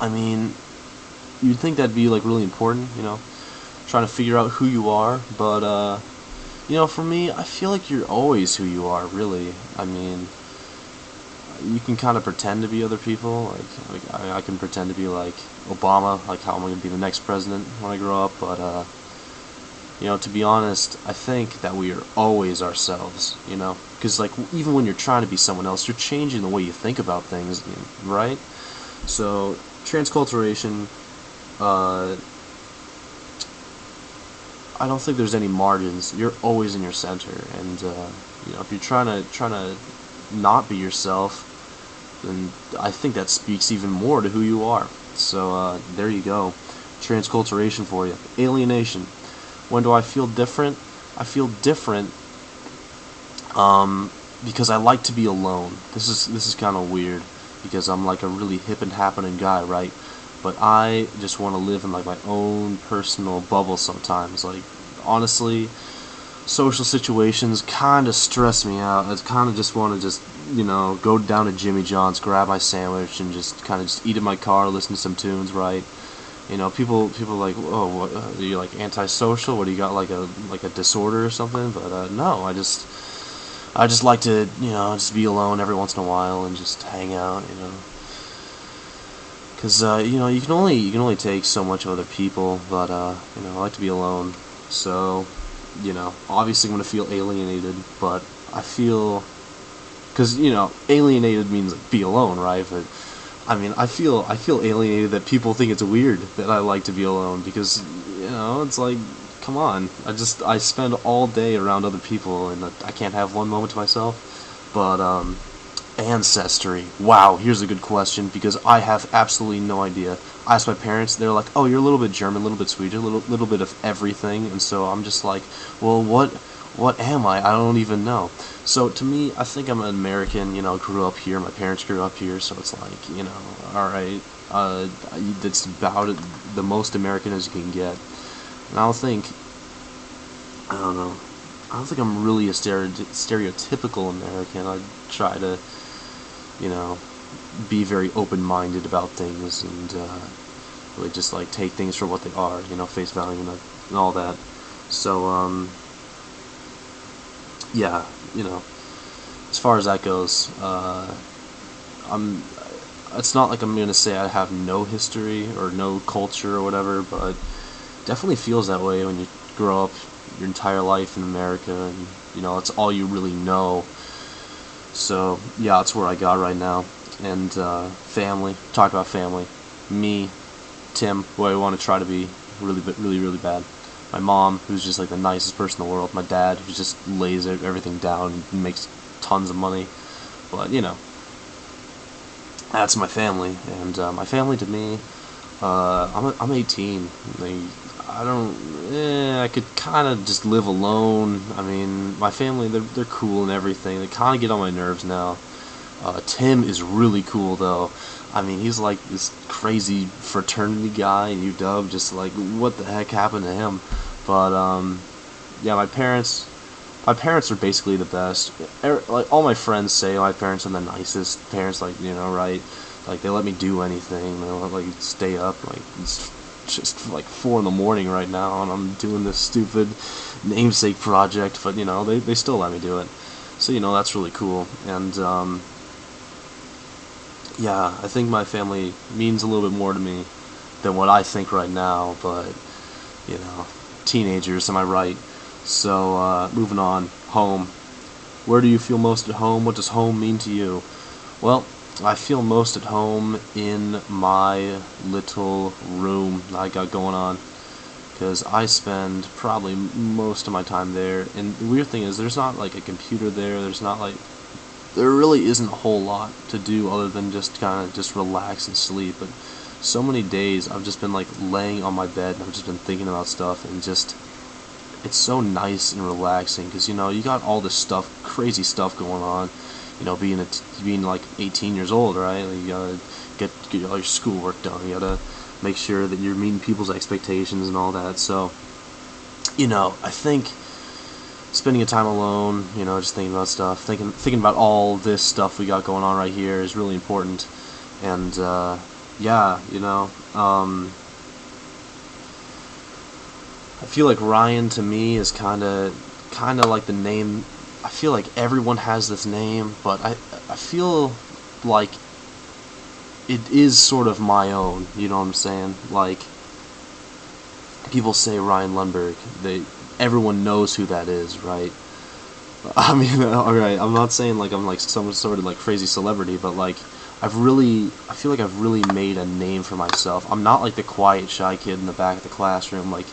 I mean, you'd think that'd be like really important, trying to figure out who you are, but for me, I feel like you're always who you are, really. I mean, you can kind of pretend to be other people. I can pretend to be like Obama, like how I'm going to be the next president when I grow up. But to be honest, I think that we are always ourselves. Because like even when you're trying to be someone else, you're changing the way you think about things, right? So transculturation, uh, I don't think there's any margins. You're always in your center, and if you're trying to not be yourself, then I think that speaks even more to who you are. So there you go, transculturation for you. Alienation. When do I feel different? I feel different because I like to be alone. This is kind of weird because I'm like a really hip and happening guy, right? But I just want to live in like my own personal bubble sometimes. Like honestly, social situations kind of stress me out. I kind of just want to just go down to Jimmy John's, grab my sandwich, and just kind of just eat in my car, listen to some tunes, right? People are like, oh, what, are you like antisocial? What do you got, like a disorder or something? But no, I just like to just be alone every once in a while and just hang out, because you can only take so much of other people, but I like to be alone. So obviously I'm gonna feel alienated, but I feel, because alienated means like, be alone, right? But I mean, I feel alienated that people think it's weird that I like to be alone, because it's like, come on, I spend all day around other people and I can't have one moment to myself. But ancestry. Wow, here's a good question because I have absolutely no idea. I asked my parents, they're like, "Oh, you're a little bit German, a little bit Swedish, a little bit of everything," and so I'm just like, "Well, what am I? I don't even know." So to me, I think I'm an American. Grew up here. My parents grew up here, so it's like, all right, it's about the most American as you can get. And I don't know. I don't think I'm really a stereotypical American. I try to you know, be very open-minded about things and really just like take things for what they are, face value and all that. So, yeah, as far as that goes, I'm. It's not like I'm gonna say I have no history or no culture or whatever, but definitely feels that way when you grow up your entire life in America and it's all you really know. So yeah, that's where I got right now. And family, talk about family. Me, Tim, who I want to try to be really, really bad. My mom, who's just like the nicest person in the world. My dad, who just lays everything down and makes tons of money. But that's my family. And my family to me, I'm 18. I don't. I could kind of just live alone. I mean, my family, they're cool and everything. They kind of get on my nerves now. Tim is really cool though. I mean, he's like this crazy fraternity guy in UW. Just like, what the heck happened to him? But yeah, my parents are basically the best. Like all my friends say, my parents are the nicest parents. Like right? Like they let me do anything. They let like stay up. Like it's just like 4 in the morning right now, and I'm doing this stupid namesake project. But they still let me do it. So that's really cool. And yeah, I think my family means a little bit more to me than what I think right now. But you know, teenagers, am I right? So moving on, home. Where do you feel most at home? What does home mean to you? Well, I feel most at home in my little room that I got going on, because I spend probably most of my time there. And the weird thing is, there's not like a computer there. There really isn't a whole lot to do other than just kind of just relax and sleep. But so many days I've just been like laying on my bed and I've just been thinking about stuff, and just it's so nice and relaxing because you got all this stuff, crazy stuff going on. Being like 18 years old, right? Like, you gotta get all your schoolwork done. You gotta make sure that you're meeting people's expectations and all that. So, I think spending a time alone, just thinking about stuff, thinking about all this stuff we got going on right here is really important. And yeah, I feel like Ryan to me is kind of like the name. I feel like everyone has this name, but I feel like it is sort of my own. You know what I'm saying? Like people say Ryan Lundberg, everyone knows who that is, right? I mean, all right. I'm not saying like I'm like some sort of like crazy celebrity, but like I feel like I've really made a name for myself. I'm not like the quiet, shy kid in the back of the classroom. Like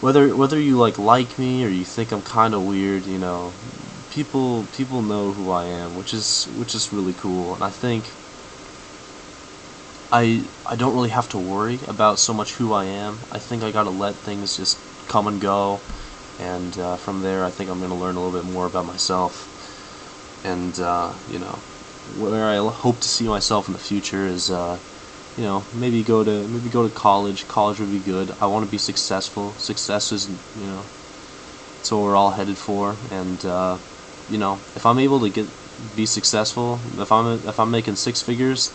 whether you like me or you think I'm kind of weird, people know who I am, which is really cool. And I think I don't really have to worry about so much who I am. I think I gotta let things just come and go, and from there, I think I'm gonna learn a little bit more about myself. And where I hope to see myself in the future is, maybe go to college. College would be good. I want to be successful. Success is, it's what we're all headed for. And if I'm able to be successful, if I'm making six figures,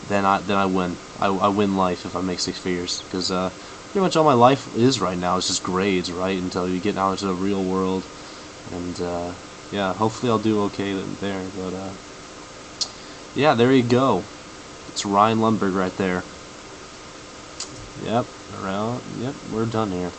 then I win. I win life if I make six figures, because pretty much all my life is right now is just grades, right? Until you get out into the real world, and yeah, hopefully I'll do okay there. But yeah, there you go. It's Ryan Lundberg right there. Yep, around. Yep, we're done here.